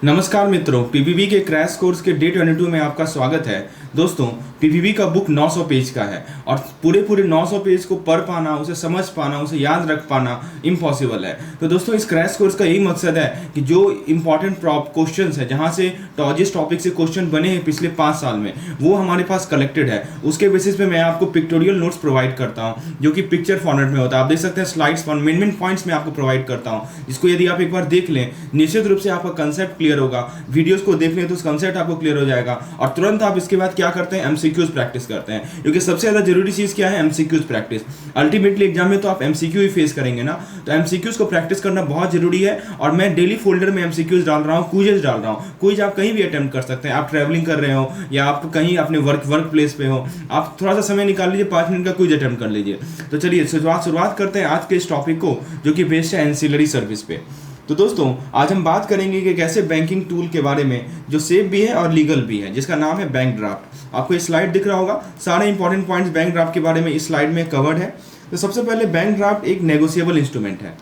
नमस्कार मित्रों, पीपीबी के क्रैश कोर्स के डे 22 में आपका स्वागत है। दोस्तों, पीपीबी का बुक 900 पेज का है और पूरे 900 पेज को पढ़ पाना, उसे समझ पाना, उसे याद रख पाना इम्पॉसिबल है। तो दोस्तों, इस क्रैश कोर्स का यही मकसद है कि जो इंपॉर्टेंट क्वेश्चंस है, जहां से जिस टॉपिक से क्वेश्चन बने हैं पिछले 5 साल में, वो हमारे पास कलेक्टेड है। उसके बेसिस पे मैं आपको पिक्टोरियल नोट्स प्रोवाइड करता हूँ, जो कि पिक्चर फॉर्मेट में होता है। आप देख सकते हैं स्लाइड्स पर मेन पॉइंट्स में आपको प्रोवाइड करता हूँ, जिसको यदि आप एक बार देख लें, निश्चित रूप से आपका कंसेप्ट क्लियर होगा। वीडियोस को देख लें तो उस कंसेप्ट आपको क्लियर हो जाएगा और तुरंत आप इसके बाद क्या करते हैं, एमसीक्यूज प्रैक्टिस करते हैं, क्योंकि सबसे ज्यादा जरूरी चीज क्या है, एमसीक्यूज प्रैक्टिस। अल्टीमेटली एग्जाम में तो आप एमसीक्यू ही फेस करेंगे ना, तो एमसीक्यूज को प्रैक्टिस करना बहुत जरूरी है। और मैं डेली फोल्डर में एमसीक्यूज डाल रहा हूँ, क्विजेस डाल रहा हूँ। क्विज आप कहीं भी अटेम्प्ट कर सकते हैं। आप ट्रैवलिंग कर रहे हो या आप कहीं अपने वर्क प्लेस पे हो, आप थोड़ा सा समय निकाल लीजिए, 5 मिनट का क्विज अटेम्प्ट कर लीजिए। तो चलिए शुरुआत करते हैं आज के इस टॉपिक को, जो कि बेस्ड है एंसिलरी सर्विस पे। तो दोस्तों, आज हम बात करेंगे कि कैसे बैंकिंग टूल के बारे में, जो सेफ भी है और लीगल भी है, जिसका नाम है बैंक ड्राफ्ट। आपको ये स्लाइड दिख रहा होगा, सारे इंपॉर्टेंट पॉइंट्स बैंक ड्राफ्ट के बारे में इस स्लाइड में कवर्ड है। तो सबसे पहले बैंक ड्राफ्ट एक नेगोशिएबल इंस्ट्रूमेंट है,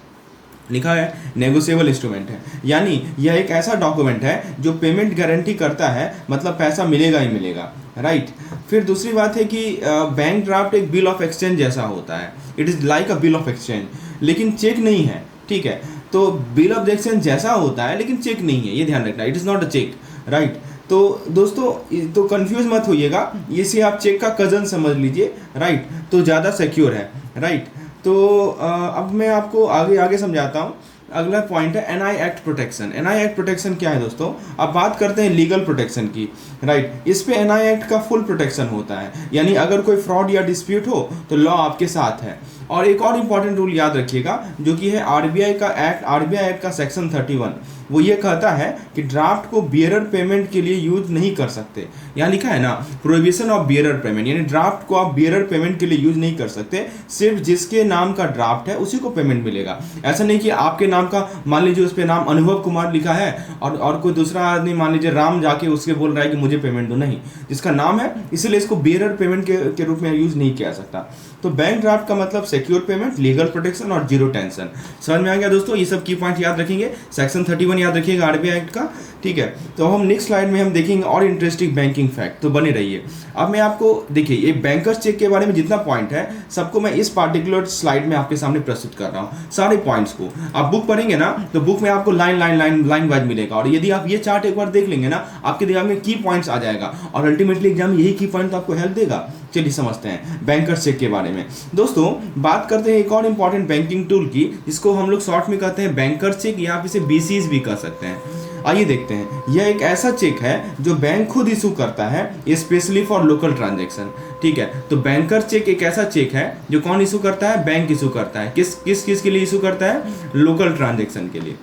लिखा है नेगोशिएबल इंस्ट्रूमेंट है, यानी यह एक ऐसा डॉक्यूमेंट है जो पेमेंट गारंटी करता है, मतलब पैसा मिलेगा ही मिलेगा, राइट। फिर दूसरी बात है कि बैंक ड्राफ्ट एक बिल ऑफ एक्सचेंज जैसा होता है। It is like a bill of exchange, लेकिन चेक नहीं है, ठीक है। तो बिल ऑफ एक्सचेंज जैसा होता है लेकिन चेक नहीं है, ये ध्यान रखना। It is not a cheque, right. तो दोस्तों, तो कंफ्यूज मत होइएगा, इसे आप चेक का कज़न समझ लीजिए, राइट, तो ज़्यादा सिक्योर है, राइट। तो अब मैं आपको आगे समझाता हूँ। अगला पॉइंट है NI act protection. NI act protection क्या है दोस्तों? अब बात करते हैं लीगल प्रोटेक्शन की, राइट। इस पे एनआई एक्ट का फुल प्रोटेक्शन होता है, यानी अगर कोई फ्रॉड या डिस्प्यूट हो तो लॉ आपके साथ है। और एक और इम्पॉर्टेंट रूल याद रखिएगा, जो कि है आरबीआई एक्ट का सेक्शन 31। वो ये कहता है कि ड्राफ्ट को बियरर पेमेंट के लिए यूज नहीं कर सकते। यहाँ लिखा है ना, प्रोहिबिशन ऑफ बियरर पेमेंट, यानी ड्राफ्ट को आप बियरर पेमेंट के लिए यूज नहीं कर सकते। सिर्फ जिसके नाम का ड्राफ्ट है उसी को पेमेंट मिलेगा। ऐसा नहीं कि आपके नाम का, मान लीजिए उस पर नाम अनुभव कुमार लिखा है और कोई दूसरा आदमी, मान लीजिए राम, जाके उसके बोल रहा है कि मुझे पेमेंट दो। नहीं, जिसका नाम है, इसीलिए इसको बियरर पेमेंट के रूप में यूज नहीं किया सकता। तो बैंक ड्राफ्ट का मतलब सिक्योर पेमेंट, लीगल प्रोटेक्शन और जीरो टेंशन। समझ में आ गया दोस्तों? ये सब की पॉइंट याद रखेंगे। सेक्शन 31 याद रखिएगा आरबीआई एक्ट का, ठीक है। तो हम नेक्स्ट स्लाइड में हम देखेंगे और इंटरेस्टिंग बैंकिंग फैक्ट, तो बने रहिए। अब मैं आपको, देखिए, ये बैंकर्स चेक के बारे में जितना पॉइंट है, सबको मैं इस पार्टिकुलर स्लाइड में आपके सामने प्रस्तुत कर रहा हूँ, सारे पॉइंट्स को। आप बुक पढ़ेंगे ना, तो बुक में आपको लाइन वाइज मिलेगा, और यदि आप ये चार्ट एक बार देख लेंगे ना, आपके दिमाग में की पॉइंट्स आ जाएगा, और अल्टीमेटली एग्जाम में यही की पॉइंट आपको हेल्प देगा। चलिए समझते हैं बैंकर्स चेक के बारे में। दोस्तों, बात करते हैं एक और इंपॉर्टेंट बैंकिंग टूल की, जिसको हम लोग शॉर्ट में कहते हैं बैंकर्स चेक, या आप इसे बीसीज भी कह सकते हैं। आइए देखते हैं। यह एक ऐसा चेक है जो बैंक खुद इशू करता है, स्पेशली फॉर लोकल ट्रांजैक्शन, ठीक है। तो बैंकर चेक एक ऐसा चेक है जो कौन इशू करता है? बैंक इशू करता है। किस के लिए इशू करता है? लोकल ट्रांजैक्शन के लिए।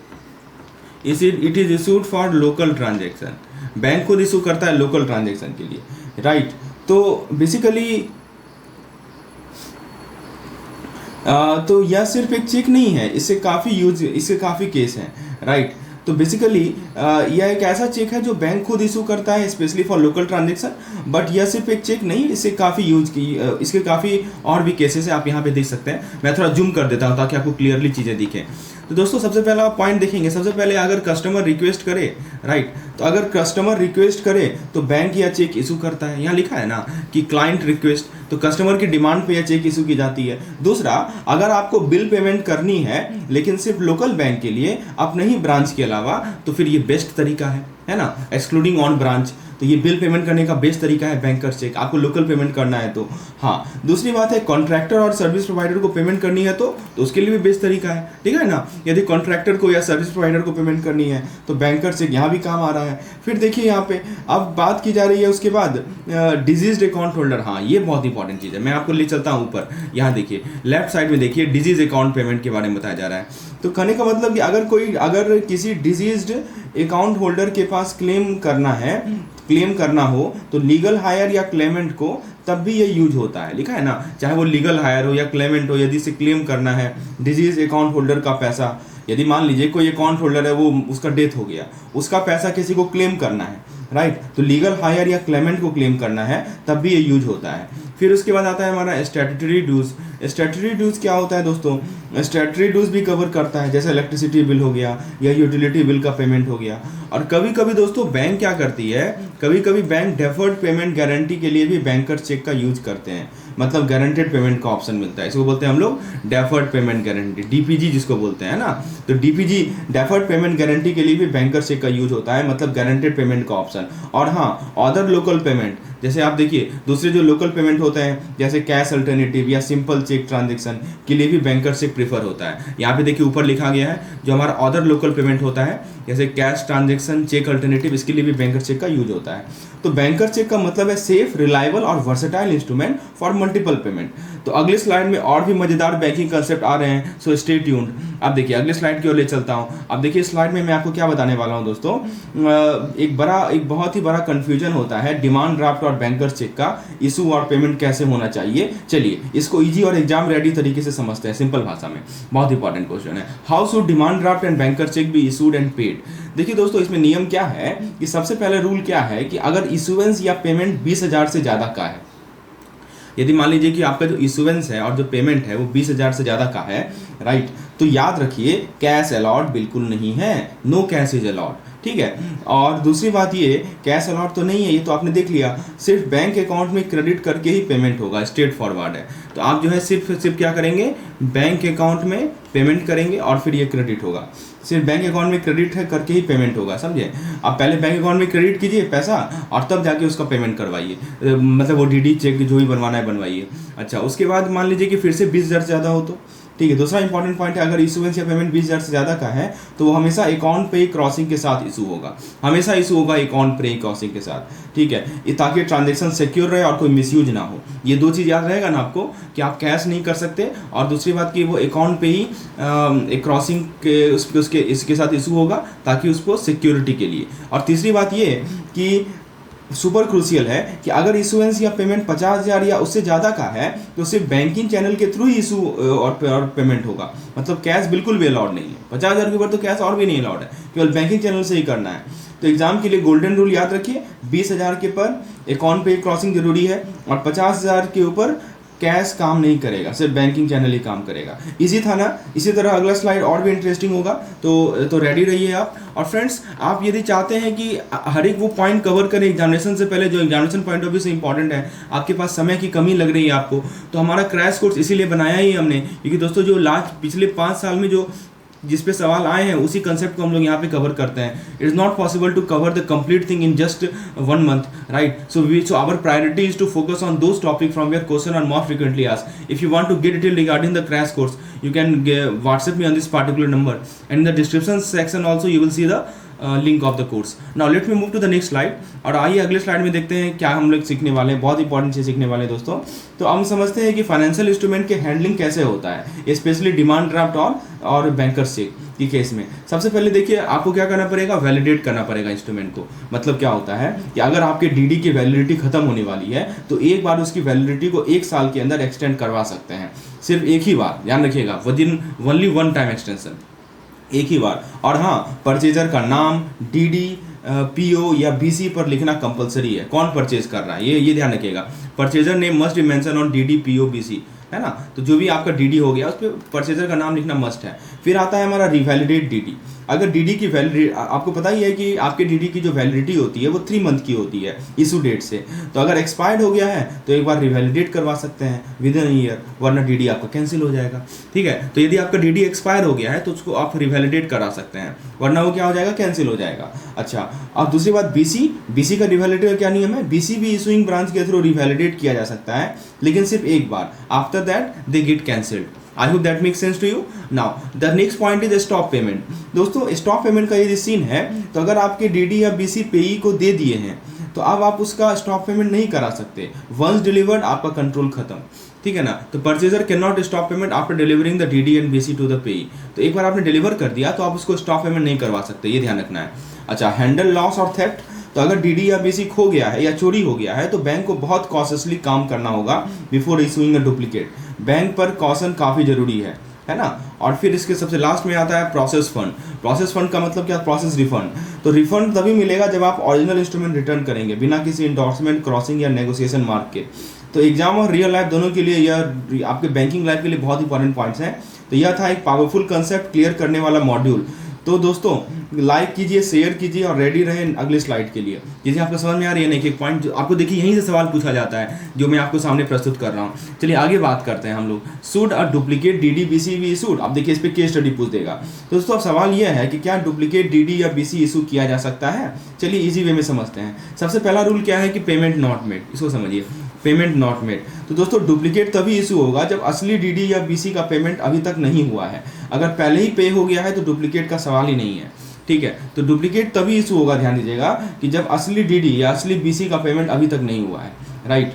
It is issued for local transaction. Bank खुद इशू करता है लोकल ट्रांजैक्शन के लिए, राइट। तो बेसिकली तो यह सिर्फ एक चेक नहीं है, इससे काफ़ी केस हैं, राइट। तो बेसिकली यह एक ऐसा चेक है जो बैंक खुद इशू करता है, specially for local transaction. But यह सिर्फ एक चेक नहीं, इससे इसके काफ़ी और भी केसेस है, आप यहाँ पे देख सकते हैं। मैं थोड़ा जूम कर देता हूँ ताकि आपको क्लियरली चीज़ें दिखें। तो दोस्तों, सबसे पहला आप पॉइंट देखेंगे। सबसे पहले, अगर कस्टमर रिक्वेस्ट करे, राइट, तो अगर कस्टमर रिक्वेस्ट करे तो बैंक यह चेक इशू करता है। यहाँ लिखा है ना कि क्लाइंट रिक्वेस्ट, तो कस्टमर की डिमांड पे यह चेक इशू की जाती है। दूसरा, अगर आपको बिल पेमेंट करनी है लेकिन सिर्फ लोकल बैंक के लिए, अपने ही ब्रांच के अलावा, तो फिर ये बेस्ट तरीका है ना, एक्सक्लूडिंग ऑन ब्रांच। तो ये बिल पेमेंट करने का बेस्ट तरीका है बैंकर्स चेक, आपको लोकल पेमेंट करना है तो। हाँ, दूसरी बात है, कॉन्ट्रैक्टर और सर्विस प्रोवाइडर को पेमेंट करनी है तो उसके लिए भी बेस्ट तरीका है, ठीक है ना। यदि कॉन्ट्रैक्टर को या सर्विस प्रोवाइडर को पेमेंट करनी है तो बैंकर चेक यहाँ भी काम आ रहा है। फिर देखिए यहाँ पे अब बात की जा रही है उसके बाद डिजीज अकाउंट होल्डर। हाँ, ये बहुत इंपॉर्टेंट चीज़ है, मैं आपको ले चलता हूँ ऊपर। यहाँ देखिए, लेफ्ट साइड में देखिए, डिजीज अकाउंट पेमेंट के बारे में बताया जा रहा है। तो कहने का मतलब कि अगर किसी डिजीज्ड अकाउंट होल्डर के पास क्लेम करना हो तो लीगल हायर या क्लेमेंट को तब भी ये यूज होता है। लिखा है ना, चाहे वो लीगल हायर हो या क्लेमेंट हो, यदि से क्लेम करना है डिजीज अकाउंट होल्डर का पैसा। यदि मान लीजिए कोई अकाउंट होल्डर है, वो उसका डेथ हो गया, उसका पैसा किसी को क्लेम करना है, राइट, तो लीगल हायर या क्लेमेंट को क्लेम करना है, तब भी ये यूज होता है। फिर उसके बाद आता है हमारा स्टैट्यूटरी ड्यूज। स्टैट्यूटरी ड्यूज क्या होता है दोस्तों? स्टैट्यूटरी ड्यूज भी कवर करता है, जैसे इलेक्ट्रिसिटी बिल हो गया या यूटिलिटी बिल का पेमेंट हो गया। और कभी कभी दोस्तों बैंक क्या करती है, कभी कभी बैंक डेफर्ड पेमेंट गारंटी के लिए भी बैंकर चेक का यूज करते हैं, मतलब गारंटेड पेमेंट का ऑप्शन मिलता है, इसको बोलते हैं हम लोग डेफर्ड पेमेंट गारंटी, डीपीजी जिसको बोलते हैं ना। तो डीपीजी डेफर्ड पेमेंट गारंटी के लिए भी बैंकर चेक का यूज होता है, मतलब गारंटेड पेमेंट का ऑप्शन। और हाँ, अदर लोकल पेमेंट, जैसे आप देखिए दूसरे जो लोकल पेमेंट होते हैं जैसे कैश अल्टरनेटिव या सिंपल चेक ट्रांजेक्शन के लिए भी बैंकर चेक प्रेफर होता है। यहाँ पे देखिए ऊपर लिखा गया है जो हमारा अदर लोकल पेमेंट होता है जैसे कैश ट्रांजेक्शन, चेक अल्टरनेटिव, इसके लिए भी बैंकर चेक का यूज होता है। तो बैंकर चेक का मतलब है सेफ, रिलायबल और versatile instrument for multiple payment. तो अगले स्लाइड में और भी मजेदार बैंकिंग कंसेप्ट आ रहे हैं, सो स्टे ट्यून्ड। अब देखिए अगले स्लाइड की ओर ले चलता हूँ। अब देखिए स्लाइड में मैं आपको क्या बताने वाला हूँ दोस्तों, एक बहुत ही बड़ा कंफ्यूजन होता है डिमांड ड्राफ्ट और बैंकर चेक का इशू और पेमेंट कैसे होना चाहिए। चलिए इसको इजी और एग्जाम रेडी तरीके से समझते हैं, सिंपल भाषा में। बहुत इंपॉर्टेंट क्वेश्चन है, how should demand draft and banker cheque be issued and paid. देखिए दोस्तों इसमें नियम क्या है कि सबसे पहले रूल क्या है कि अगर इशुएंस या पेमेंट 20,000 से ज़्यादा का है, यदि मान लीजिए कि आपका जो इशुएंस है और जो पेमेंट है वो 20,000 से ज़्यादा का है, राइट, तो याद रखिए कैश अलाउड बिल्कुल नहीं है, नो कैश इज अलाउड, ठीक है। और दूसरी बात ये, कैश अलाउड तो नहीं है, ये तो आपने देख लिया, सिर्फ बैंक अकाउंट में क्रेडिट करके ही पेमेंट होगा, स्ट्रेट फॉरवर्ड है। तो आप जो है सिर्फ क्या करेंगे, बैंक अकाउंट में पेमेंट करेंगे और फिर ये क्रेडिट होगा, सिर्फ बैंक अकाउंट में क्रेडिट है करके ही पेमेंट होगा, समझे। आप पहले बैंक अकाउंट में क्रेडिट कीजिए पैसा और तब जाके उसका पेमेंट करवाइए, मतलब वो डीडी चेक जो भी बनवाना है बनवाइए। अच्छा, उसके बाद मान लीजिए कि फिर से 20,000 से ज़्यादा हो तो ठीक है। दूसरा इंपॉर्टेंट पॉइंट है, अगर इशुएंस या पेमेंट 20,000 से ज़्यादा का है तो वो हमेशा अकाउंट पे क्रॉसिंग के साथ इशू होगा, हमेशा इशू होगा अकाउंट पे क्रॉसिंग के साथ, ठीक है, ताकि ट्रांजेक्शन सिक्योर रहे और कोई मिसयूज ना हो। ये दो चीज़ याद रहेगा ना आपको कि आप कैश नहीं कर सकते, और दूसरी बात कि वो अकाउंट पे ही एक क्रॉसिंग के उसके इसके साथ इशू होगा ताकि उसको सिक्योरिटी के लिए। और तीसरी बात ये कि सुपर क्रूशियल है कि अगर इशुएंस या पेमेंट 50,000 या उससे ज़्यादा का है तो सिर्फ बैंकिंग चैनल के थ्रू ही इशू और पेमेंट होगा, मतलब कैश बिल्कुल भी अलाउड नहीं है। 50,000 के ऊपर तो कैश और भी नहीं अलाउड है, केवल बैंकिंग चैनल से ही करना है। तो एग्जाम के लिए गोल्डन रूल याद रखिए, 20,000 के पर अकाउंट पे क्रॉसिंग जरूरी है और 50,000 के ऊपर कैश काम नहीं करेगा, सिर्फ बैंकिंग चैनल ही काम करेगा। इजी था ना। इसी तरह अगला स्लाइड और भी इंटरेस्टिंग होगा, तो रेडी रहिए आप। और फ्रेंड्स, आप यदि चाहते हैं कि हर एक वो पॉइंट कवर करें एग्जामिनेशन से पहले जो एग्जामिनेशन पॉइंट ऑफ व्यू से इंपॉर्टेंट है, आपके पास समय की कमी लग रही है आपको, तो हमारा क्रैश कोर्स इसीलिए बनाया ही हमने, क्योंकि दोस्तों जो लास्ट पिछले 5 साल में जो जिस पे सवाल आए हैं उसी कंसेप्ट को हम लोग यहाँ पे कवर करते हैं। It is not possible to cover the complete thing in just 1 month, right. So our priority is to focus on those topic from your question are more frequently asked. If you want to get detail regarding the crash course, you can WhatsApp me on this particular number, and in the description section also you will see the link of the course. Now let me move to the next slide. और आइए अगले slide में देखते हैं क्या हम लोग सीखने वाले हैं, बहुत इंपॉर्टेंट चीज़ सीखने वाले हैं दोस्तों। तो हम समझते हैं कि फाइनेंशियल इंस्ट्रूमेंट के हैंडलिंग कैसे होता है, स्पेशली डिमांड ड्राफ्ट और बैंकर्स चेक की केस में। सबसे पहले देखिए आपको क्या करना पड़ेगा, वैलिडेट करना पड़ेगा इंस्ट्रूमेंट को। मतलब क्या होता है कि अगर आपके डीडी की वैलिडिटी खत्म होने वाली है तो एक बार उसकी वैलिडिटी को 1 साल के अंदर एक्सटेंड करवा सकते हैं, सिर्फ एक ही बार, ध्यान रखिएगा, विदिन ओनली 1 टाइम एक्सटेंशन, एक ही बार। और हाँ, परचेजर का नाम डीडी, पीओ या बीसी पर लिखना कंपलसरी है, कौन परचेज कर रहा है ये ध्यान रखिएगा। Purchaser name must be mention on DD, PO, BC, है ना। तो जो भी आपका डीडी हो गया उस पर परचेजर का नाम लिखना मस्ट है। फिर आता है हमारा रिवैलिडेट डीडी। अगर डीडी की वैलिडिटी, आपको पता ही है कि आपके डीडी की जो वैलिडिटी होती है वो 3 मंथ की होती है इशू डेट से। तो अगर एक्सपायर्ड हो गया है तो एक बार रिवैलिडेट करवा सकते हैं विदिन ईयर, वरना डीडी आपका कैंसिल हो जाएगा, ठीक है। तो यदि आपका डीडी एक्सपायर हो गया है तो उसको आप रिवैलिडेट करा सकते हैं, वरना वो क्या हो जाएगा, कैंसिल हो जाएगा। अच्छा, अब दूसरी बात बीसी का रिवैलिडेट का क्या नियम है, बीसी भी इशूइंग ब्रांच के थ्रू रिवैलिडेट किया जा सकता है, लेकिन सिर्फ एक बार, after that they get cancelled. I hope that makes sense to you. Now the next point is stop payment. दोस्तों स्टॉप पेमेंट का यदि सीन है तो अगर आपके डीडी या बीसी पेई को दे दिए हैं तो अब आप उसका स्टॉप पेमेंट नहीं करा सकते, वंस डिलीवर्ड आपका कंट्रोल खत्म, ठीक है ना। तो purchaser can not stop payment after delivering the DD and BC to the payee. तो एक बार आपने डिलीवर कर दिया तो आप उसको स्टॉप पेमेंट नहीं करवा सकते, ये ध्यान रखना है। अच्छा, हैंडल लॉस और थेफ्ट। तो अगर डीडी या बीसी खो गया है या चोरी हो गया है तो बैंक को बहुत कॉशियसली काम करना होगा before issuing a duplicate. Bank पर कॉशन काफ़ी ज़रूरी है, है ना। और फिर इसके सबसे लास्ट में आता है प्रोसेस फंड। प्रोसेस फंड का मतलब क्या, प्रोसेस रिफंड। तो रिफंड तभी मिलेगा जब आप ओरिजिनल इंस्ट्रूमेंट रिटर्न करेंगे बिना किसी इंडोर्समेंट, क्रॉसिंग या नेगोशिएशन मार्क के। तो एग्जाम और रियल लाइफ दोनों के लिए यह आपके बैंकिंग लाइफ के लिए बहुत इंपॉर्टेंट पॉइंट्स हैं। तो यह था एक पावरफुल कंसेप्ट क्लियर करने वाला मॉड्यूल। तो दोस्तों लाइक कीजिए, शेयर कीजिए और रेडी रहें अगले स्लाइड के लिए। जैसे आपको समझ में आ रही है ना, एक पॉइंट जो आपको देखिए यहीं से सवाल पूछा जाता है जो मैं आपको सामने प्रस्तुत कर रहा हूँ। चलिए आगे बात करते हैं हम लोग। Should a duplicate DD BC be issued. अब देखिए इस पर केस स्टडी पूछ देगा। तो दोस्तों अब सवाल यह है कि क्या डुप्लीकेट डीडी या बीसी इशू किया जा सकता है। चलिए इजी वे में समझते हैं। सबसे पहला रूल क्या है कि पेमेंट नॉट मेड। इसको समझिए, पेमेंट नॉट मेड। तो दोस्तों डुप्लीकेट तभी इशू होगा जब असली डीडी या बीसी का पेमेंट अभी तक नहीं हुआ है। अगर पहले ही पे हो गया है तो डुप्लीकेट का सवाल ही नहीं है, ठीक है। तो डुप्लीकेट तभी इशू होगा, ध्यान दीजिएगा, कि जब असली डीडी या असली बीसी का पेमेंट अभी तक नहीं हुआ है, राइट।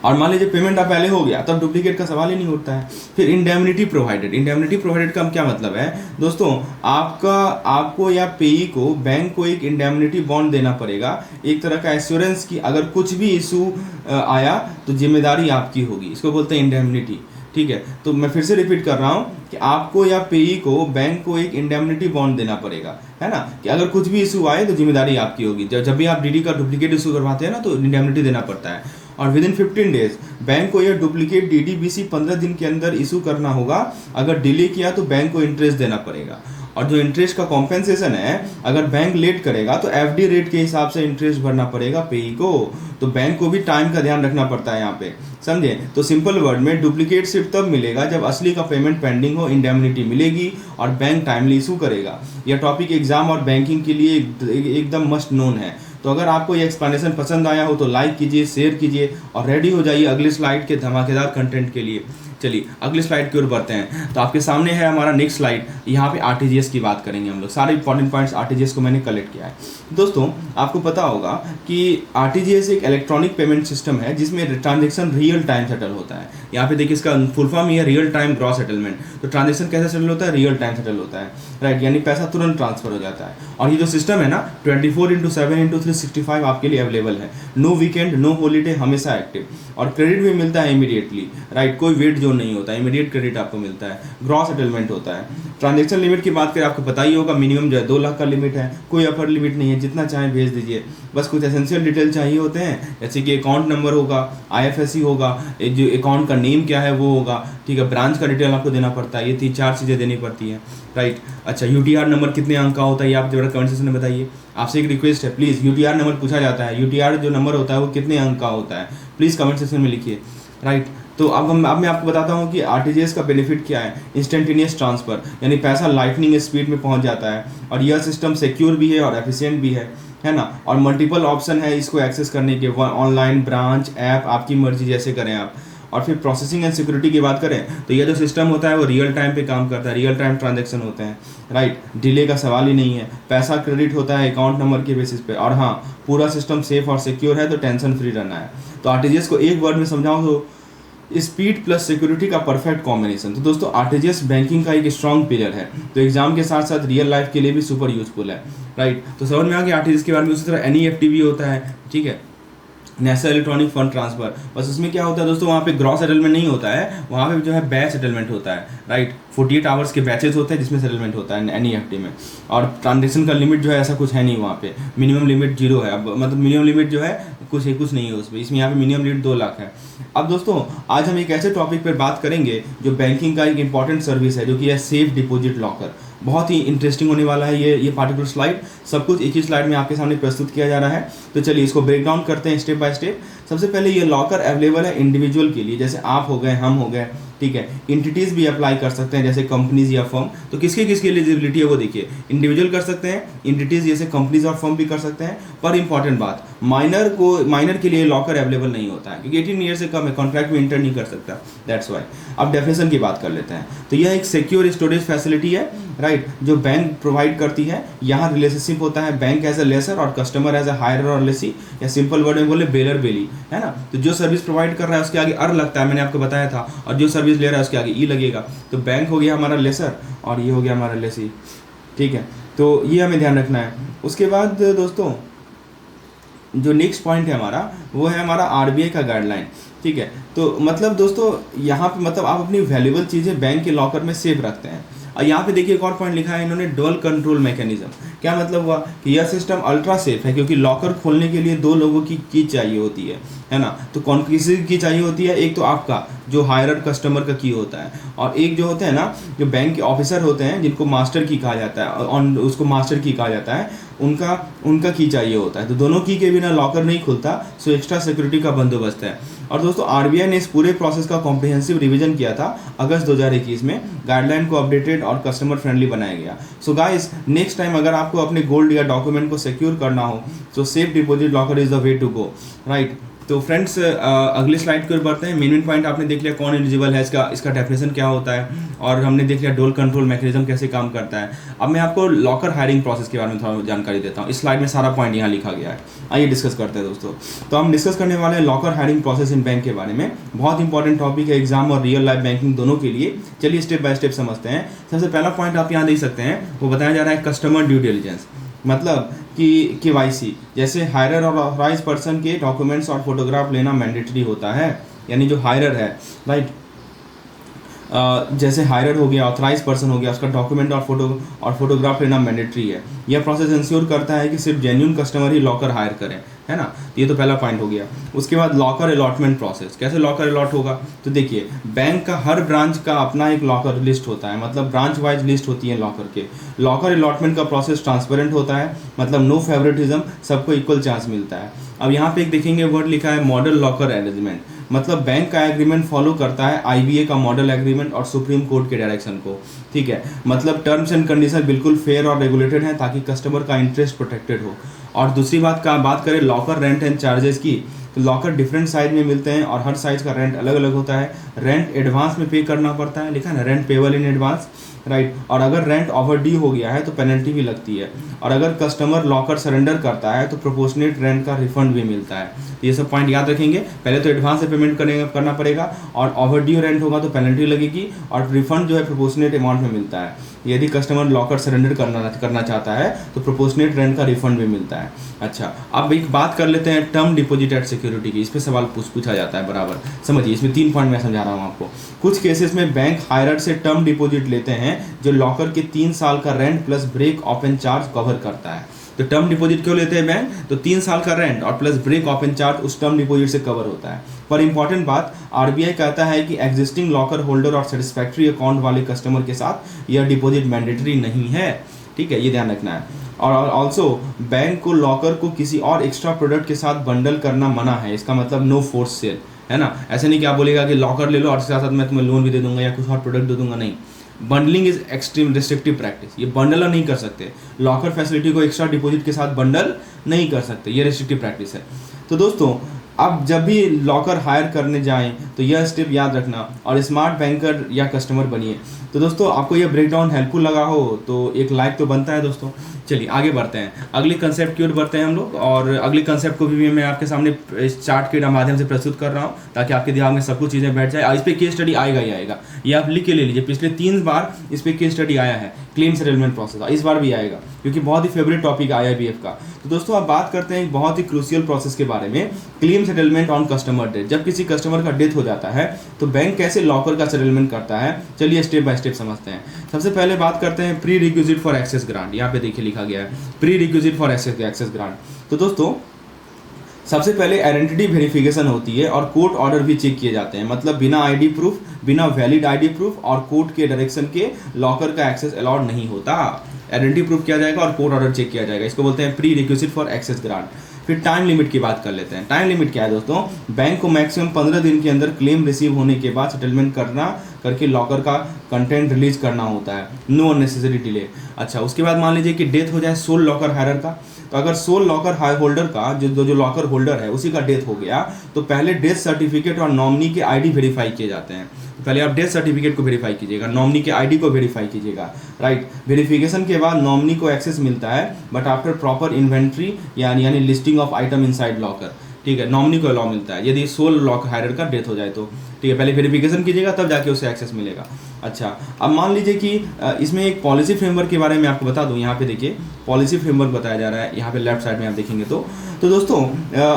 और मान लीजिए पेमेंट अब पहले हो गया तब डुप्लीकेट का सवाल ही नहीं उठता है। फिर इंडेमनिटी प्रोवाइडेड। इंडेमनिटी प्रोवाइडेड का क्या मतलब है दोस्तों, आपको या पेई को बैंक को एक इंडेमनिटी बॉन्ड देना पड़ेगा, एक तरह का एश्योरेंस की अगर कुछ भी इशू आया तो जिम्मेदारी आपकी होगी। इसको बोलते हैं इंडेमनिटी, ठीक है। तो मैं फिर से रिपीट कर रहा हूँ कि आपको या पेई को बैंक को एक इंडेमनिटी बॉन्ड देना पड़ेगा, है ना, कि अगर कुछ भी इशू आए तो जिम्मेदारी आपकी होगी। जब भी आप डीडी का डुप्लीकेट इशू करवाते हैं ना तो इंडेमनिटी देना पड़ता है। और विद इन 15 डेज बैंक को यह डुप्लीकेट डीडी बीसी 15 दिन के अंदर इशू करना होगा। अगर डिले किया तो बैंक को इंटरेस्ट देना पड़ेगा। और जो इंटरेस्ट का कॉम्पेंसेशन है, अगर बैंक लेट करेगा तो एफडी रेट के हिसाब से इंटरेस्ट भरना पड़ेगा पेई को। तो बैंक को भी टाइम का ध्यान रखना पड़ता है यहाँ पे, समझे। तो सिंपल वर्ड में डुप्लीकेट सिर्फ तब मिलेगा जब असली का पेमेंट पेंडिंग हो, इंडेमनिटी मिलेगी और बैंक टाइमली इशू करेगा। यह टॉपिक एग्जाम और बैंकिंग के लिए एकदम मस्ट नोन है। तो अगर आपको ये एक्सप्लेनेशन पसंद आया हो तो लाइक कीजिए, शेयर कीजिए और रेडी हो जाइए अगले स्लाइड के धमाकेदार कंटेंट के लिए। चलिए अगले स्लाइड की ओर बढ़ते हैं। तो आपके सामने है हमारा नेक्स्ट स्लाइड। यहाँ पे आरटीजीएस की बात करेंगे हम लोग। सारे इंपॉर्टेंट पॉइंट्स आरटीजीएस को मैंने कलेक्ट किया है। दोस्तों आपको पता होगा कि आरटीजीएस एक इलेक्ट्रॉनिक पेमेंट सिस्टम है जिसमें ट्रांजेक्शन रियल टाइम सेटल होता है। यहाँ पे देखिए इसका फुल फॉर्म ही है रियल टाइम ग्रॉस सेटलमेंट। तो ट्रांजेक्शन कैसे सेटल होता है, रियल टाइम सेटल होता है, राइट, यानी पैसा तुरंत ट्रांसफर हो जाता है। और ये जो सिस्टम है ना 24/7/365 आपके लिए अवेलेबल है। नो वीकेंड, नो हॉलीडे, हमेशा एक्टिव। और क्रेडिट भी मिलता है इमीडिएटली, राइट, कोई वेट जोन नहीं होता, इमीडिएट क्रेडिट आपको मिलता है। ग्रॉस सेटलमेंट होता है। ट्रांजैक्शन लिमिट की बात करें आपको पता ही होगा, मिनिमम जो है 2 लाख का लिमिट है, कोई अपर लिमिट नहीं है, जितना चाहें भेज दीजिए। बस कुछ एसेंशियल डिटेल चाहिए होते हैं, जैसे कि अकाउंट नंबर होगा, आईएफएससी होगा, जो अकाउंट का नेम क्या है वो होगा, ठीक है, ब्रांच का डिटेल आपको देना पड़ता है। ये 3-4 चीज़ें देनी पड़ती हैं, राइट। अच्छा यूटीआर नंबर कितने अंक का होता है ये आप जरा कमेंट सेक्शन में बताइए। आपसे एक रिक्वेस्ट है, प्लीज़ यूटीआर नंबर पूछा जाता है, यूटीआर जो नंबर होता है वो कितने अंक का होता है, प्लीज़ कमेंट सेक्शन में लिखिए, राइट। तो अब मैं आपको बताता हूँ कि आरटीजीएस का बेनिफिट क्या है। इंस्टेंटेनियस ट्रांसफ़र, यानी पैसा लाइटनिंग स्पीड में पहुँच जाता है। और यह सिस्टम सिक्योर भी है और एफिशिएंट भी है ना। और मल्टीपल ऑप्शन है इसको एक्सेस करने के, ऑनलाइन, ब्रांच, ऐप, आपकी मर्जी जैसे करें आप। और फिर प्रोसेसिंग एंड सिक्योरिटी की बात करें तो यह जो सिस्टम होता है वो रियल टाइम पे काम करता है, रियल टाइम ट्रांजैक्शन होते हैं, राइट, डिले का सवाल ही नहीं है। पैसा क्रेडिट होता है अकाउंट नंबर के बेसिस पे। और हाँ, पूरा सिस्टम सेफ और सिक्योर है, तो टेंशन फ्री रहना है। तो आरटीजीएस को एक वर्ड में समझाऊँ तो स्पीड प्लस सिक्योरिटी का परफेक्ट कॉम्बिनेशन। तो दोस्तों आरटीजीएस बैंकिंग का एक स्ट्रॉन्ग पिलर है, तो एग्जाम के साथ साथ रियल लाइफ के लिए भी सुपर यूजफुल है, राइट। तो समझ में आ गया आरटीजीएस के बारे में। उसी तरह एनईएफटी भी होता है, ठीक है, नेशनल इलेक्ट्रॉनिक फंड ट्रांसफर। बस उसमें क्या होता है दोस्तों, वहाँ पे ग्रॉस सेटलमेंट नहीं होता है, वहाँ पे जो है बैच सेटलमेंट होता है, राइट। 48 आवर्स के बैचेस होते हैं जिसमें सेटलमेंट होता है एनईएफटी में। और ट्रांजेक्शन का लिमिट जो है ऐसा कुछ है नहीं वहाँ पे, मिनिमम लिमिट 0 है। अब मतलब मिनिमम लिमिट जो है कुछ नहीं है उसमें, इसमें यहाँ पे मिनिमम लिमिट 2 लाख है। अब दोस्तों आज हम एक ऐसे टॉपिक पर बात करेंगे जो बैंकिंग का एक इंपॉर्टेंट सर्विस है, जो कि है सेफ डिपॉजिट लॉकर। बहुत ही इंटरेस्टिंग होने वाला है ये पार्टिकुलर स्लाइड। सब कुछ एक ही स्लाइड में आपके सामने प्रस्तुत किया जा रहा है। तो चलिए इसको ब्रेक डाउन करते हैं स्टेप बाय स्टेप। सबसे पहले ये लॉकर अवेलेबल है इंडिविजुअल के लिए, जैसे आप हो गए, हम हो गए, ठीक है। इंटिटीज़ भी अप्लाई कर सकते हैं जैसे कंपनीज या फर्म। तो किसकी एलिजिबिलिटी है वो देखिए, इंडिविजुअल कर सकते हैं, इंटिटीज़ जैसे कंपनीज और फर्म भी कर सकते हैं। पर इंपॉर्टेंट बात, माइनर के लिए लॉकर अवेलेबल नहीं होता है, क्योंकि 18 ईयर से कम है, कॉन्ट्रैक्ट में इंटर नहीं कर सकता, दैट्स वाई। अब डेफिनेशन की बात कर लेते हैं। तो यह एक सिक्योर स्टोरेज फैसिलिटी है, राइट, जो बैंक प्रोवाइड करती है। यहाँ रिलेशनशिप होता है बैंक एज ए लेसर और कस्टमर एज ए हायरर और लेसी, या सिंपल वर्ड में बोले बेलर बेली, है ना। तो जो सर्विस प्रोवाइड कर रहा है उसके आगे अर लगता है, मैंने आपको बताया था, और जो सर्विस ले रहा है उसके आगे ई लगेगा। तो बैंक हो गया हमारा लेसर और ये हो गया हमारा लेसी, ठीक है। तो ये हमें ध्यान रखना है। उसके बाद दोस्तों जो नेक्स्ट पॉइंट है हमारा, वो है हमारा आरबीआई का गाइडलाइन। ठीक है। तो मतलब दोस्तों यहाँ पे मतलब आप अपनी वैल्यूबल चीज़ें बैंक के लॉकर में सेव रखते हैं। और यहाँ पे देखिए एक और पॉइंट लिखा है इन्होंने, डुअल कंट्रोल मैकेनिज्म। क्या मतलब हुआ कि यह सिस्टम अल्ट्रा सेफ है क्योंकि लॉकर खोलने के लिए 2 लोगों की चाहिए होती है ना। तो कौन किसी की चाहिए होती है, एक तो आपका जो हायरर कस्टमर का की होता है, और एक जो होते हैं ना जो बैंक के ऑफिसर होते हैं जिनको मास्टर की कहा जाता है, और उसको मास्टर की कहा जाता है, उनका की चाहिए होता है। तो दोनों की के बिना लॉकर नहीं खुलता, सो एक्स्ट्रा सिक्योरिटी का बंदोबस्त है। और दोस्तों आरबीआई ने इस पूरे प्रोसेस का कॉम्प्रिहेंसिव रिवीजन किया था अगस्त 2021 में। गाइडलाइन को अपडेटेड और कस्टमर फ्रेंडली बनाया गया। सो गाइस, नेक्स्ट टाइम अगर आपको अपने गोल्ड या डॉक्यूमेंट को सिक्योर करना हो तो safe deposit locker is the way to go, right. तो फ्रेंड्स अगली स्लाइड की ओर बढ़ते हैं। मेन पॉइंट आपने देख लिया कौन एलिजिबल है, इसका डेफिनेशन क्या होता है, और हमने देख लिया डुअल कंट्रोल मैकेनिज्म कैसे काम करता है। अब मैं आपको लॉकर हायरिंग प्रोसेस के बारे में थोड़ा जानकारी देता हूँ। इस स्लाइड में सारा पॉइंट यहाँ लिखा गया है, आइए डिस्कस करते हैं दोस्तों। तो हम डिस्कस करने वाले हैं locker hiring process in bank के बारे में। बहुत इंपॉर्टेंट टॉपिक है एग्जाम और रियल लाइफ बैंकिंग दोनों के लिए। चलिए स्टेप बाय स्टेप समझते हैं। सबसे पहला पॉइंट आप यहाँ देख सकते हैं, वो बताया जा रहा है कस्टमर ड्यू डिलिजेंस। मतलब कि KYC, जैसे हायरर और ऑथराइज पर्सन के डॉक्यूमेंट्स और फोटोग्राफ लेना मैंडेटरी होता है। यानी जो हायरर है, राइट, जैसे हायरर हो गया, ऑथराइज पर्सन हो गया, उसका डॉक्यूमेंट और फोटोग्राफ लेना मैंडेटरी है। यह प्रोसेस इंश्योर करता है कि सिर्फ जेन्युइन कस्टमर ही लॉकर हायर करें, है ना। ये तो पहला पॉइंट हो गया। उसके बाद लॉकर अलॉटमेंट प्रोसेस, कैसे लॉकर अलॉट होगा, तो देखिए बैंक का हर ब्रांच का अपना एक लॉकर लिस्ट होता है, मतलब ब्रांच वाइज लिस्ट होती है लॉकर के। लॉकर अलॉटमेंट का प्रोसेस ट्रांसपेरेंट होता है, मतलब नो फेवरेटिज्म, सबको इक्वल चांस मिलता है। अब यहाँ पे एक देखेंगे वर्ड लिखा है मॉडल लॉकर अरेंजमेंट, मतलब बैंक का एग्रीमेंट फॉलो करता है IBA का मॉडल एग्रीमेंट और सुप्रीम कोर्ट के डायरेक्शन को, ठीक है। मतलब टर्म्स एंड कंडीशन बिल्कुल फेयर और रेगुलेटेड है ताकि कस्टमर का इंटरेस्ट प्रोटेक्टेड हो। और दूसरी बात करें लॉकर रेंट एंड चार्जेस की, तो लॉकर डिफरेंट साइज में मिलते हैं और हर साइज का रेंट अलग अलग होता है। रेंट एडवांस में पे करना पड़ता है, लिखा है ना, rent payable in advance, right. और अगर रेंट ओवर ड्यू हो गया है तो पेनल्टी भी लगती है। और अगर कस्टमर लॉकर सरेंडर करता है तो प्रोपोर्शनेट रेंट का रिफंड भी मिलता है। ये सब पॉइंट याद रखेंगे। पहले तो एडवांस से पेमेंट करना पड़ेगा, और ओवर ड्यू रेंट होगा तो पेनल्टी लगेगी, और रिफंड जो है प्रोपोर्शनेट अमाउंट में मिलता है। यदि कस्टमर लॉकर सरेंडर करना चाहता है तो प्रोपोर्शनेट रेंट का रिफंड भी मिलता है। अच्छा, अब एक बात कर लेते हैं टर्म डिपॉजिट एट सिक्योरिटी की। इस पर सवाल पूछा जाता है बराबर, समझिए। इसमें 3 पॉइंट मैं समझा रहा हूँ आपको। कुछ केसेस में बैंक हायरर से टर्म डिपॉजिट लेते हैं जो लॉकर के 3 साल का rent plus break open charge cover करता है। तो टर्म डिपॉजिट क्यों लेते हैं बैंक, तो 3 साल का रेंट और प्लस ब्रेक ओपन चार्ज उस टर्म डिपॉजिट से कवर होता है। पर इंपॉर्टेंट बात, आरबीआई कहता है कि एग्जिस्टिंग लॉकर होल्डर और सेटिस्फैक्ट्री अकाउंट वाले कस्टमर के साथ यह डिपॉजिट मैंडेटरी नहीं है, ठीक है, ये ध्यान रखना है। और ऑल्सो बैंक को लॉकर को किसी और एक्स्ट्रा प्रोडक्ट के साथ बंडल करना मना है। इसका मतलब नो फोर्स सेल, है ना। ऐसे नहीं कि आप बोलेगा कि लॉकर ले लो और साथ साथ मैं तुम्हें लोन भी दे दूंगा या कुछ और प्रोडक्ट दे दूंगा, नहीं। Bundling is extreme restrictive practice. ये बंडल नहीं कर सकते, लॉकर फैसिलिटी को एक्स्ट्रा डिपॉजिट के साथ बंडल नहीं कर सकते, ये रिस्ट्रिक्टिव प्रैक्टिस है। तो दोस्तों अब जब भी लॉकर हायर करने जाएं तो यह स्टेप याद रखना और स्मार्ट बैंकर या कस्टमर बनिए। तो दोस्तों आपको यह ब्रेकडाउन हेल्पफुल लगा हो तो एक लाइक तो बनता है दोस्तों। चलिए आगे बढ़ते हैं, अगले कंसेप्ट की ओर बढ़ते हैं हम लोग। और अगले कंसेप्ट को भी मैं आपके सामने इस चार्ट के माध्यम से प्रस्तुत कर रहा हूँ ताकि आपके दिमाग में सब कुछ चीज़ें बैठ जाए। और इस पर केस स्टडी आएगा ही आएगा, ये आप लिख के ले लीजिए। पिछले 3 बार इस पर केस स्टडी आया है, क्लेम सेटलमेंट प्रोसेस, इस बार भी आएगा क्योंकि बहुत ही फेवरेट टॉपिक है IIBF का। तो दोस्तों अब बात करते हैं एक बहुत ही क्रूशियल प्रोसेस के बारे में, claim settlement on customer death. जब किसी कस्टमर का डेथ हो जाता है तो बैंक कैसे लॉकर का सेटलमेंट करता है, चलिए स्टेप बाय स्टेप समझते हैं। सबसे पहले बात करते हैं prerequisite for access grant. यहाँ पे देखिए लिखा गया है prerequisite for access grant. तो दोस्तों सबसे पहले आइडेंटिटी वेरिफिकेशन होती है और कोर्ट ऑर्डर भी चेक किए जाते हैं। मतलब बिना ID प्रूफ, बिना वैलिड ID प्रूफ और कोर्ट के डायरेक्शन के लॉकर का एक्सेस अलाउड नहीं होता। आइडेंटिटी प्रूफ किया जाएगा और कोर्ट ऑर्डर चेक किया जाएगा, इसको बोलते हैं prerequisite for access grant. फिर टाइम लिमिट की बात कर लेते हैं। टाइम लिमिट क्या है दोस्तों, बैंक को मैक्सिमम 15 दिन के अंदर क्लेम रिसीव होने के बाद सेटलमेंट करके लॉकर का कंटेंट रिलीज करना होता है, नो अननेसेसरी डिले। अच्छा, उसके बाद मान लीजिए कि डेथ हो जाए सोल लॉकर हायरर का, तो अगर सोल लॉकर होल्डर का जो लॉकर होल्डर है उसी का डेथ हो गया तो पहले डेथ सर्टिफिकेट और नॉमिनी के ID वेरीफाई किए जाते हैं। पहले आप डेथ सर्टिफिकेट को वेरीफाई कीजिएगा, नॉमिनी के ID को वेरीफाई कीजिएगा, राइट। वेरिफिकेशन के बाद नॉमिनी को एक्सेस मिलता है बट आफ्टर प्रॉपर इन्वेंट्री यानी listing of item inside locker, ठीक है। नॉमिनी को अलाउ मिलता है यदि सोल लॉक हायरर का डेथ हो जाए तो, ठीक है। पहले वेरिफिकेशन कीजिएगा तब जाके उसे एक्सेस मिलेगा। अच्छा, अब मान लीजिए कि इसमें एक पॉलिसी फ्रेमवर्क के बारे में आपको बता दूं। यहाँ पे देखिए पॉलिसी फ्रेमवर्क बताया जा रहा है, यहाँ पे लेफ्ट साइड में आप देखेंगे तो दोस्तों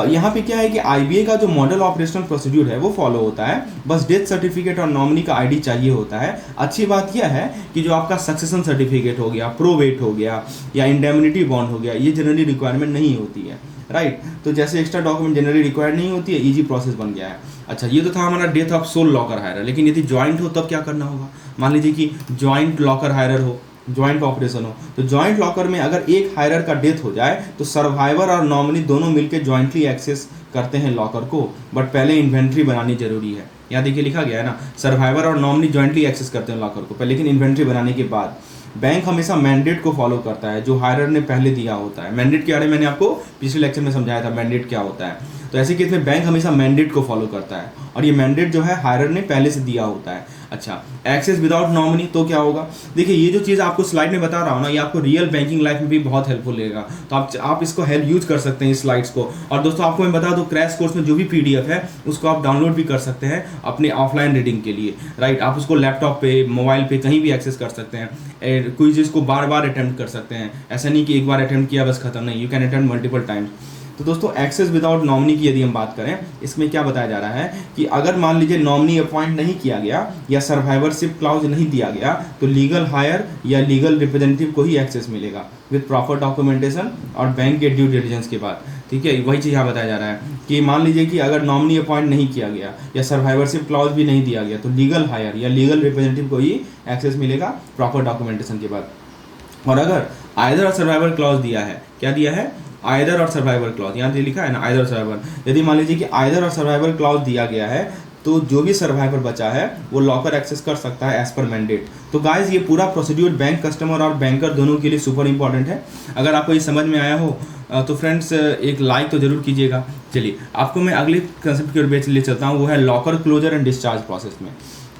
यहाँ पे क्या है कि आईबीए का जो मॉडल ऑपरेशनल प्रोसीड्यूर है वो फॉलो होता है। बस डेथ सर्टिफिकेट और नॉमिनी का आईडी चाहिए होता है। अच्छी बात यह है कि जो आपका सक्सेशन सर्टिफिकेट हो गया, प्रोवेट हो गया या इंडेमनिटी बॉन्ड हो गया, ये जनरली रिक्वायरमेंट नहीं होती है, राइट। तो जैसे एक्स्ट्रा डॉक्यूमेंट जनरली रिक्वायर्ड नहीं होती है, इजी प्रोसेस बन गया है। अच्छा, ये तो था हमारा डेथ ऑफ सोल लॉकर हायरर। लेकिन यदि ज्वाइंट हो तब क्या करना होगा? मान लीजिए कि ज्वाइंट लॉकर हायरर हो, ज्वाइंट ऑपरेशन हो, तो ज्वाइंट लॉकर में अगर एक हायरर का डेथ हो जाए तो सर्वाइवर और नॉमिनी दोनों मिलकर ज्वाइंटली एक्सेस करते हैं लॉकर को, बट पहले इन्वेंट्री बनानी जरूरी है। यहाँ देखिए लिखा गया है ना, सर्वाइवर और नॉमिनी ज्वाइंटली एक्सेस करते हैं लॉकर को पहले, लेकिन इन्वेंट्री बनाने के बाद। बैंक हमेशा मैंडेट को फॉलो करता है जो हायरर ने पहले दिया होता है। मैंडेट के बारे में मैंने आपको पिछले लेक्चर में समझाया था, मैंडेट क्या होता है। तो ऐसे केस में बैंक हमेशा मैंडेट को फॉलो करता है और ये मैंडेट जो है हायरर ने पहले से दिया होता है। अच्छा, एक्सेस विदाउट नॉमिनी तो क्या होगा? देखिए ये जो चीज़ आपको स्लाइड में बता रहा हूँ ना, ये आपको रियल बैंकिंग लाइफ में भी बहुत हेल्पफुल लगेगा। तो आप इसको हेल्प यूज कर सकते हैं इस स्लाइड्स को। और दोस्तों आपको मैं बता दूँ, क्रैश कोर्स में जो भी पीडीएफ है उसको आप डाउनलोड भी कर सकते हैं अपने ऑफलाइन रीडिंग के लिए, राइट। आप उसको लैपटॉप पे, मोबाइल पे कहीं भी एक्सेस कर सकते हैं। कोई चीज़ को बार बार अटेम्प्ट कर सकते हैं। ऐसा नहीं कि एक बार अटेम्प्ट किया बस खत्म, नहीं, you can attempt multiple times. तो दोस्तों एक्सेस विदाउट नॉमिनी की यदि हम बात करें, इसमें क्या बताया जा रहा है कि अगर मान लीजिए नॉमिनी अपॉइंट नहीं किया गया या सर्वाइवरशिप क्लाउज नहीं दिया गया तो लीगल हायर या लीगल रिप्रेजेंटेटिव को ही एक्सेस मिलेगा विद प्रॉपर डॉक्यूमेंटेशन और बैंक के ड्यू डिलिजेंस के बाद, ठीक है। वही चीज़ यहाँ बताया जा रहा है कि मान लीजिए कि अगर नॉमिनी अपॉइंट नहीं किया गया या सर्वाइवरशिप क्लाउज भी नहीं दिया गया तो लीगल हायर या लीगल रिप्रेजेंटेटिव को ही एक्सेस मिलेगा प्रॉपर डॉक्यूमेंटेशन के बाद। और अगर आइदर और सर्वाइवर क्लॉज दिया है, क्या दिया है? आइदर और सर्वाइवर क्लॉज, यहाँ पे लिखा है ना आइदर और सर्वाइवर। यदि मान लीजिए कि आइदर और सर्वाइवर क्लॉज दिया गया है तो जो भी सर्वाइवर बचा है वो लॉकर एक्सेस कर सकता है एज पर मैंडेट। तो गाइज ये पूरा प्रोसीड्यूर बैंक कस्टमर और बैंकर दोनों के लिए सुपर इंपॉर्टेंट है। अगर आपको ये समझ में आया हो तो फ्रेंड्स एक लाइक तो जरूर कीजिएगा। चलिए आपको मैं अगले कंसेप्ट की ओर ले चलता हूँ, वो है locker closure and discharge process में।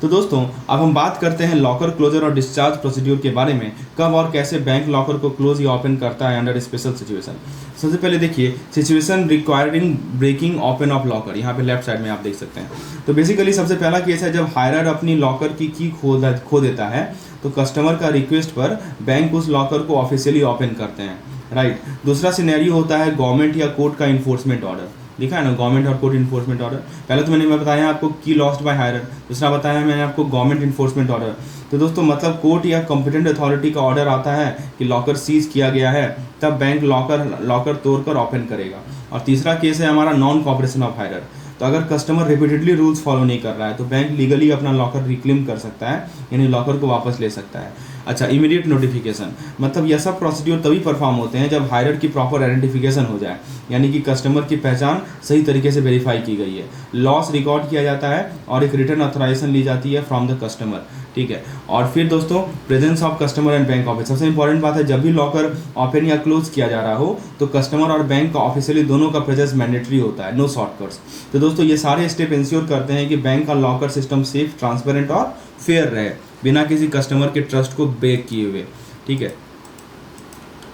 तो दोस्तों अब हम बात करते हैं लॉकर क्लोजर और डिस्चार्ज प्रोसीड्यूर के बारे में, कब और कैसे बैंक लॉकर को क्लोज या ओपन करता है अंडर स्पेशल सिचुएशन। सबसे पहले देखिए situation requiring breaking open of locker, यहाँ पे लेफ्ट साइड में आप देख सकते हैं। तो बेसिकली सबसे पहला केस है जब हायरर अपनी लॉकर की खो देता है तो कस्टमर का रिक्वेस्ट पर बैंक उस लॉकर को ऑफिशियली ओपन करते हैं, राइट। दूसरा सिनेरियो होता है गवर्नमेंट या कोर्ट का इन्फोर्समेंट ऑर्डर, लिखा है ना गवर्नमेंट और कोर्ट इन्फोर्समेंट ऑर्डर। पहले तो मैंने बताया आपको की लॉस्ट बाय हायरर, दूसरा बताया मैंने आपको गवर्नमेंट इन्फोर्समेंट ऑर्डर। तो दोस्तों मतलब कोर्ट या कॉम्पिटेंट अथॉरिटी का ऑर्डर आता है कि लॉकर सीज किया गया है, तब बैंक लॉकर तोड़कर ओपन करेगा। और तीसरा केस है हमारा नॉन कॉपरेशन ऑफ हायरर। तो अगर कस्टमर रिपीटेडली रूल्स फॉलो नहीं कर रहा है तो बैंक लीगली अपना लॉकर रिक्लेम कर सकता है, यानी लॉकर को वापस ले सकता है। अच्छा, इमीडिएट नोटिफिकेशन, मतलब यह सब प्रोसीड्यूर तभी परफॉर्म होते हैं जब हायरर की प्रॉपर आइडेंटिफिकेशन हो जाए, यानी कि कस्टमर की पहचान सही तरीके से वेरीफाई की गई है, लॉस रिकॉर्ड किया जाता है और एक रिटर्न ऑथराइजेशन ली जाती है फ्रॉम द कस्टमर, ठीक है। और फिर दोस्तों presence of customer and bank office, सबसे इंपॉर्टेंट बात है जब भी लॉकर ओपन या क्लोज किया जा रहा हो तो कस्टमर और बैंक का ऑफिशियली दोनों का प्रेजेंस मैंडेटरी होता है, नो शॉर्टकट्स। तो दोस्तों ये सारे स्टेप इंश्योर करते हैं कि बैंक का लॉकर सिस्टम सेफ, ट्रांसपेरेंट और फेयर रहे, बिना किसी कस्टमर के ट्रस्ट को ब्रेक किए हुए, ठीक है।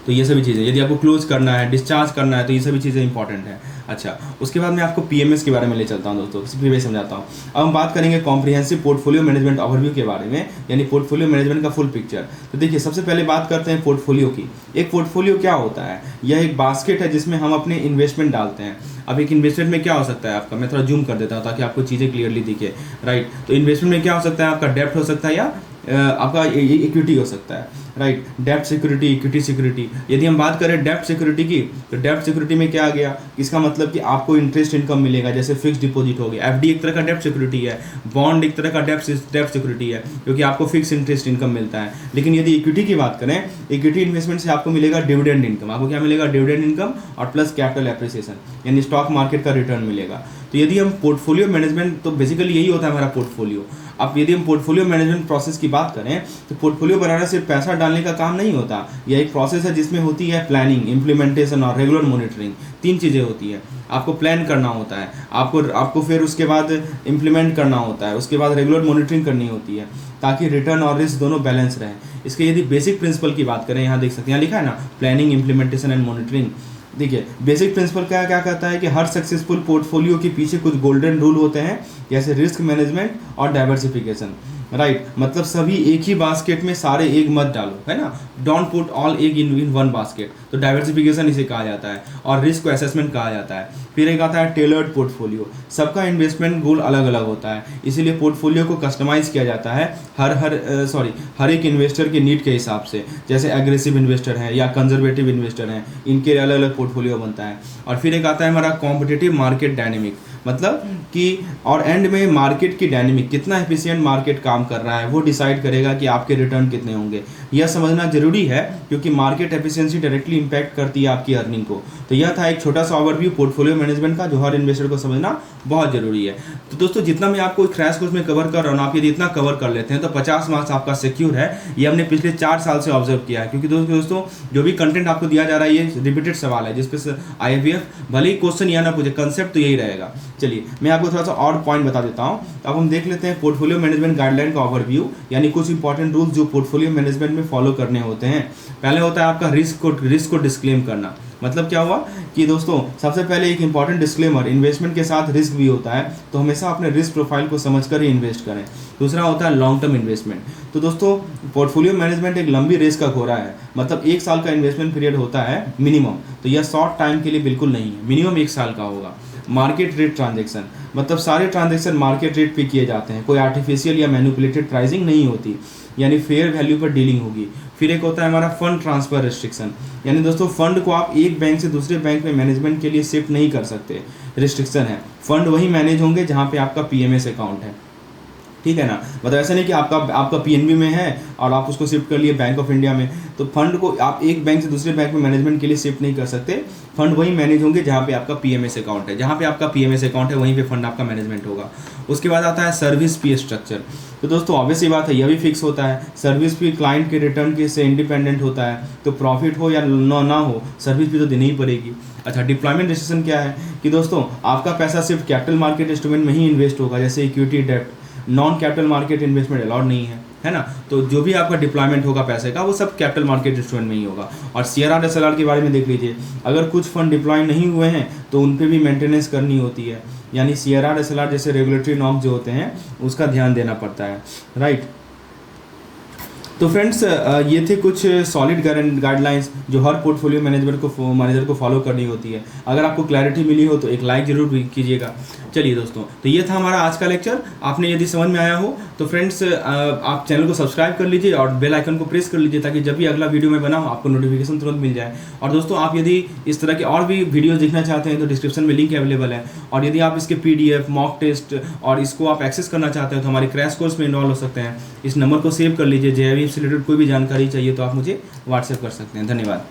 तो ये सभी चीज़ें यदि आपको क्लोज करना है, डिस्चार्ज करना है, तो ये सभी चीज़ें इंपॉर्टेंट है। अच्छा, उसके बाद मैं आपको पीएमएस के बारे में ले चलता हूँ दोस्तों, सिंपली समझाता हूँ। अब हम बात करेंगे कॉम्प्रिहेंसिव पोर्टफोलियो मैनेजमेंट ओवरव्यू के बारे में, यानी पोर्टफोलियो मैनेजमेंट का फुल पिक्चर। तो देखिए सबसे पहले बात करते हैं पोर्टफोलियो की। एक पोर्टफोलियो क्या होता है? यह एक बास्केट है जिसमें हम अपने इन्वेस्टमेंट डालते हैं। अब एक इन्वेस्टमेंट में क्या हो सकता है आपका, मैं थोड़ा जूम कर देता हूँ ताकि आपको चीज़ें क्लियरली दिखे, राइट। तो इन्वेस्टमेंट में क्या हो सकता है? आपका डेब्ट हो सकता है या आपका इक्विटी हो सकता है, राइट। डेब्ट सिक्योरिटी, इक्विटी सिक्योरिटी। यदि हम बात करें डेब्ट सिक्योरिटी की, तो डेब्ट सिक्योरिटी में क्या आ गया? इसका मतलब कि आपको इंटरेस्ट इनकम मिलेगा, जैसे फिक्स डिपॉजिट हो गया। एफडी एक तरह का डेब्ट सिक्योरिटी है, बॉन्ड एक तरह का डेब्ट सिक्योरिटी है, क्योंकि आपको फिक्स इंटरेस्ट इनकम मिलता है। लेकिन यदि इक्विटी की बात करें, इक्विटी इन्वेस्टमेंट से आपको मिलेगा डिविडेंड इनकम। आपको क्या मिलेगा? डिविडेंड इनकम और प्लस कैपिटल एप्रिसिएशन, यानी स्टॉक मार्केट का रिटर्न मिलेगा। तो यदि हम पोर्टफोलियो मैनेजमेंट, तो बेसिकली यही होता है हमारा पोर्टफोलियो। अब यदि हम पोर्टफोलियो मैनेजमेंट प्रोसेस की बात करें तो पोर्टफोलियो बनाना सिर्फ पैसा डालने का काम नहीं होता, यह एक प्रोसेस है जिसमें होती है प्लानिंग, इम्प्लीमेंटेशन और रेगुलर मॉनिटरिंग। तीन चीज़ें होती है। आपको प्लान करना होता है, आपको फिर उसके बाद इम्प्लीमेंट करना होता है, उसके बाद रेगुलर मॉनिटरिंग करनी होती है ताकि रिटर्न और रिस्क दोनों बैलेंस रहे। इसके यदि बेसिक प्रिंसिपल की बात करें, यहाँ देख सकते हैं, यहाँ लिखा है ना प्लानिंग, इम्प्लीमेंटेशन एंड मॉनिटरिंग। देखिए बेसिक प्रिंसिपल क्या क्या कहता है कि हर सक्सेसफुल पोर्टफोलियो के पीछे कुछ गोल्डन रूल होते हैं, जैसे रिस्क मैनेजमेंट और डाइवर्सिफिकेशन। राइट, मतलब सभी एक ही बास्केट में सारे एग मत डालो, है ना, don't put all egg in one basket, तो डाइवर्सिफिकेशन इसे कहा जाता है और रिस्क असेसमेंट कहा जाता है। फिर एक आता है टेलर्ड पोर्टफोलियो, सबका इन्वेस्टमेंट गोल अलग अलग होता है, इसीलिए पोर्टफोलियो को कस्टमाइज किया जाता है हर एक इन्वेस्टर के नीड के हिसाब से, जैसे एग्रेसिव इन्वेस्टर है या कंजर्वेटिव इन्वेस्टर हैं, इनके अलग अलग पोर्टफोलियो बनता है। और फिर एक आता है हमारा कॉम्पिटिटिव मार्केट डायनेमिक, मतलब कि और एंड में मार्केट की डायनेमिक, कितना एफिशिएंट मार्केट काम कर रहा है वो डिसाइड करेगा कि आपके रिटर्न कितने होंगे। यह समझना जरूरी है क्योंकि मार्केट एफिशिएंसी डायरेक्टली इंपैक्ट करती है आपकी अर्निंग को। तो यह था एक छोटा सा ओवरव्यू पोर्टफोलियो मैनेजमेंट का, जो हर इन्वेस्टर को समझना बहुत जरूरी है। तो दोस्तों जितना मैं आपको क्रैश कोर्स में कवर कर रहा हूँ, आप यदि इतना कवर कर लेते हैं तो 50 मार्क्स आपका सिक्योर है। ये हमने पिछले 4 साल से ऑब्जर्व किया है, क्योंकि दोस्तों जो भी कंटेंट आपको दिया जा रहा है ये रिपीटेड सवाल है, जिसपे IIPF भले ही क्वेश्चन या ना पूछे, कंसेप्ट तो यही रहेगा। चलिए मैं आपको थोड़ा सा और पॉइंट बता देता हूँ। अब हम देख लेते हैं पोर्टफोलियो मैनेजमेंट गाइडलाइन का ओवरव्यू, यानी कुछ इंपॉर्टेंट रूल्स जो पोर्टफोलियो मैनेजमेंट में फॉलो करने होते हैं। पहले होता है आपका रिस्क को डिस्क्लेम करना। मतलब क्या हुआ कि दोस्तों सबसे पहले एक इंपॉर्टेंट डिस्क्लेमर, इन्वेस्टमेंट के साथ रिस्क भी होता है, तो हमेशा अपने रिस्क प्रोफाइल को समझकर ही इन्वेस्ट करें। दूसरा होता है लॉन्ग टर्म इन्वेस्टमेंट। तो दोस्तों पोर्टफोलियो मैनेजमेंट एक लंबी रेस का घोड़ा है, मतलब 1 साल का इन्वेस्टमेंट पीरियड होता है मिनिमम, तो यह शॉर्ट टाइम के लिए बिल्कुल नहीं है, मिनिमम 1 साल का होगा। मार्केट रेट ट्रांजेक्शन, मतलब सारे ट्रांजेक्शन मार्केट रेट पे किए जाते हैं, कोई आर्टिफिशियल या मैनिपुलेटेड प्राइसिंग नहीं होती, यानी फेयर वैल्यू पर डीलिंग होगी। फिर एक होता है हमारा फंड ट्रांसफ़र रिस्ट्रिक्शन, यानी दोस्तों फंड को आप एक बैंक से दूसरे बैंक में मैनेजमेंट के लिए शिफ्ट नहीं कर सकते, रिस्ट्रिक्शन है। फंड वही मैनेज होंगे जहाँ पे आपका PMS अकाउंट है, ठीक है ना, मतलब ऐसा नहीं कि आपका PNB में है और आप उसको शिफ्ट कर लिए बैंक ऑफ इंडिया में, तो फंड को आप एक बैंक से दूसरे बैंक में मैनेजमेंट के लिए शिफ्ट नहीं कर सकते। फंड वही मैनेज होंगे जहाँ पे आपका PMS अकाउंट है, जहाँ पे आपका PMS अकाउंट है वहीं पे फंड आपका मैनेजमेंट होगा। उसके बाद आता है सर्विस फी स्ट्रक्चर। तो दोस्तों ऑब्वियस सी बात है, यह भी फिक्स होता है, सर्विस फी क्लाइंट के रिटर्न के से इंडिपेंडेंट होता है, तो प्रॉफिट हो या ना हो सर्विस फी तो देनी ही पड़ेगी। अच्छा, डिप्लॉयमेंट डिसीजन क्या है कि दोस्तों आपका पैसा सिर्फ कैपिटल मार्केट इंस्ट्रूमेंट में ही इन्वेस्ट होगा, जैसे इक्विटी, डेब्ट, non capital market investment allowed नहीं है ना। तो जो भी आपका डिप्लॉयमेंट होगा पैसे का वो सब कैपिटल मार्केट इंस्ट्रूमेंट में ही होगा। और CRR SLR के बारे में देख लीजिए, अगर कुछ फंड डिप्लॉय नहीं हुए हैं तो उन पर भी मेंटेनेंस करनी होती है, यानी CRR SLR जैसे रेगुलेटरी नॉर्म्स जो होते हैं उसका ध्यान देना पड़ता है, राइट। तो फ्रेंड्स ये थे कुछ सॉलिड गाइडलाइंस जो हर पोर्टफोलियो मैनेजर को फॉलो करनी होती है। अगर आपको क्लैरिटी मिली हो तो एक लाइक जरूर कीजिएगा। चलिए दोस्तों, तो ये था हमारा आज का लेक्चर। आपने यदि समझ में आया हो तो फ्रेंड्स आप चैनल को सब्सक्राइब कर लीजिए और बेल आइकन को प्रेस कर लीजिए, ताकि जब भी अगला वीडियो मैं बनाऊँ आपको नोटिफिकेशन तुरंत मिल जाए। और दोस्तों आप यदि इस तरह के और भी वीडियोज़ देखना चाहते हैं तो डिस्क्रिप्शन में लिंक अवेलेबल है, और यदि आप इसके PDF, मॉक टेस्ट और इसको आप एक्सेस करना चाहते हैं तो हमारे क्रैश कोर्स में इन्वॉल्व हो सकते हैं। इस नंबर को सेव कर लीजिए, JIIPF से रिलेटेड कोई भी जानकारी चाहिए तो आप मुझे व्हाट्सएप कर सकते हैं। धन्यवाद।